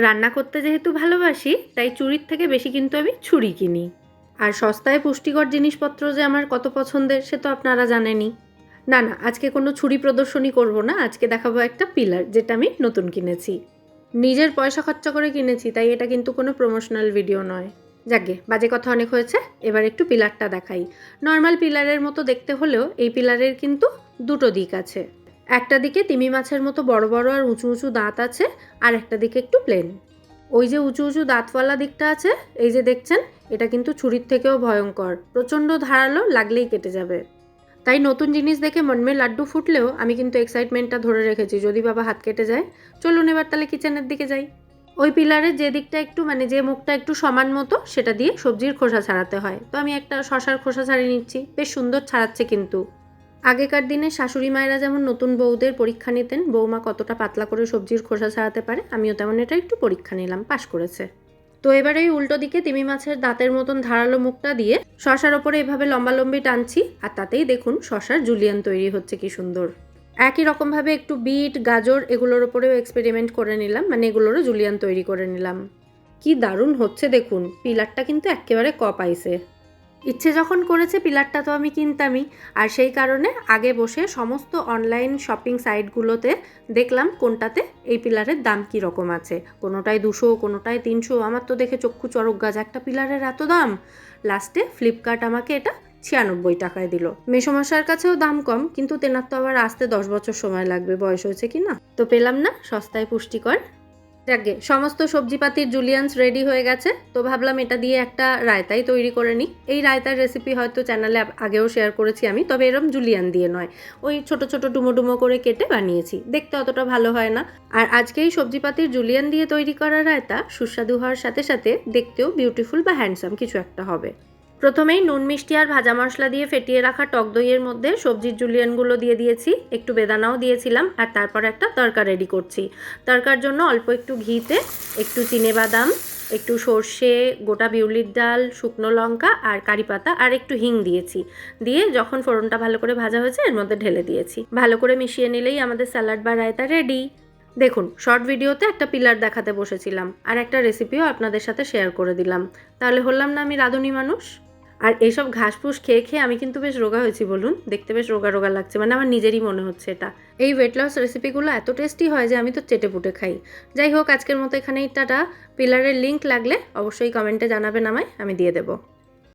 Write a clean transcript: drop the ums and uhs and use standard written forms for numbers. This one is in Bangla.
রান্না করতে যেহেতু ভালোবাসি, তাই চুরির থেকে বেশি কিন্তু আমি ছুরি কিনি। আর সস্তায় পুষ্টিকর জিনিসপত্র যে আমার কত পছন্দের সে তো আপনারা জানেনই। না না, আজকে কোনো ছুরি প্রদর্শনী করব না, আজকে দেখাবো একটা পিলার যেটা আমি নতুন কিনেছি। নিজের পয়সা খরচা করে কিনেছি, তাই এটা কিন্তু কোনো প্রমোশনাল ভিডিও নয়। যাকগে, বাজে কথা অনেক হয়েছে, এবার একটু পিলারটা দেখাই। নর্মাল পিলারের মতো দেখতে হলেও এই পিলারের কিন্তু দুটো দিক আছে। একটা দিকে তিমি মাছের মতো বড় বড় আর উঁচু উঁচু দাঁত আছে, আর একটা দিকে একটু প্লেন। ওই যে উঁচু উঁচু দাঁতওয়ালা দিকটা আছে, এই যে দেখছেন, এটা কিন্তু ছুরির থেকেও ভয়ঙ্কর, প্রচণ্ড ধারালো, লাগলেই কেটে যাবে। তাই নতুন জিনিস দেখে মনমে লাড্ডু ফুটলেও আমি কিন্তু এক্সাইটমেন্টটা ধরে রেখেছি, যদি বাবা হাত কেটে যায়। চলুন এবার তাহলে কিচেনের দিকে যাই। ওই পিলারের যে দিকটা একটু যে মুখটা একটু সমান মতো, সেটা দিয়ে সবজির খোসা ছাড়াতে হয়। তো আমি একটা শশার খোসা ছাড়িয়ে নিচ্ছি, বেশ সুন্দর ছাড়াচ্ছে কিন্তু। আগেকার দিনে শাশুড়ি মায়েরা যেমন নতুন বউদের পরীক্ষা নিতেন, বৌমা কতটা পাতলা করে সবজির খোসা ছাড়াতে পারে, আমিও তেমন এটা একটু পরীক্ষা নিলাম, পাশ করেছে। তো এবার এই উল্টো দিকে তিমি মাছের দাঁতের মতন ধারালো মুখটা দিয়ে শশার ওপরে এভাবে লম্বালম্বি টানছি, আর তাতেই দেখুন শশার জুলিয়ান তৈরি হচ্ছে কি সুন্দর। একই রকমভাবে একটু বিট, গাজর এগুলোর ওপরেও এক্সপেরিমেন্ট করে নিলাম, মানে এগুলোরও জুলিয়ান তৈরি করে নিলাম। কি দারুণ হচ্ছে দেখুন, পিলারটা কিন্তু একেবারে পাইছে। ইচ্ছে যখন করেছে পিলারটা তো আমি কিনতামই, আর সেই কারণে আগে বসে সমস্ত অনলাইন শপিং সাইটগুলোতে দেখলাম কোনটাতে এই পিলারের দাম কী রকম আছে। কোনোটায় 200, কোনোটায় 300, আমার তো দেখে চক্ষু চড়ক গাছ, একটা পিলারের এত দাম। লাস্টে ফ্লিপকার্ট আমাকে এটা 96 টাকায় দিল। মেসোমশার কাছেও দাম কম, কিন্তু তেনার তো আবার আসতে 10 বছর সময় লাগবে, বয়স হয়েছে কি না। তো পেলাম না সস্তায় পুষ্টিকর। যাকে সমস্ত সবজিপাতির জুলিয়ান্স রেডি হয়ে গেছে, তো ভাবলাম এটা দিয়ে একটা রায়তাই তৈরি করে নিই। এই রায়তার রেসিপি হয়তো চ্যানেলে আগেও শেয়ার করেছি আমি, তবে এরম জুলিয়ান দিয়ে নয়, ওই ছোট ছোট ডুমো ডুমো করে কেটে বানিয়েছি, দেখতে অতটা ভালো হয় না। আর আজকে এই সবজিপাতির জুলিয়ান দিয়ে তৈরি করা রায়তা সুস্বাদু হওয়ার সাথে সাথে দেখতেও বিউটিফুল বা হ্যান্ডসাম কিছু একটা হবে। প্রথমেই নুন, মিষ্টি আর ভাজা মশলা দিয়ে ফেটিয়ে রাখা টক দইয়ের মধ্যে সবজির জুলিয়ানগুলো দিয়ে দিয়েছি, একটু বেদানাও দিয়েছিলাম, আর তারপর একটা তড়কা রেডি করছি। তড়কার জন্য অল্প একটু ঘিতে একটু চিনেবাদাম, একটু সর্ষে, গোটা বিউলির ডাল, শুকনো লঙ্কা আর কারি পাতা আর একটু হিং দিয়েছি। দিয়ে যখন ফোড়নটা ভালো করে ভাজা হয়েছে এর মধ্যে ঢেলে দিয়েছি। ভালো করে মিশিয়ে নিলেই আমাদের স্যালাড বা রায়তা রেডি। দেখুন, শর্ট ভিডিওতে একটা পিলার দেখাতে বসেছিলাম, আর একটা রেসিপিও আপনাদের সাথে শেয়ার করে দিলাম। তাহলে হলাম না আমি রাঁধুনি মানুষ? আর এইসব ঘাসফুস খেয়ে খেয়ে আমি কিন্তু বেশ রোগা হয়েছি বলুন, দেখতে বেশ রোগা রোগা লাগছে, মানে আমার নিজেরই মনে হচ্ছে এটা। এই ওয়েট লস রেসিপিগুলো এত টেস্টি হয় যে আমি তো চেটে পুটে খাই। যাই হোক, আজকের মতো এখানেই টাটা। পিলারের লিঙ্ক লাগলে অবশ্যই কমেন্টে জানাবেন আমায়, আমি দিয়ে দেবো।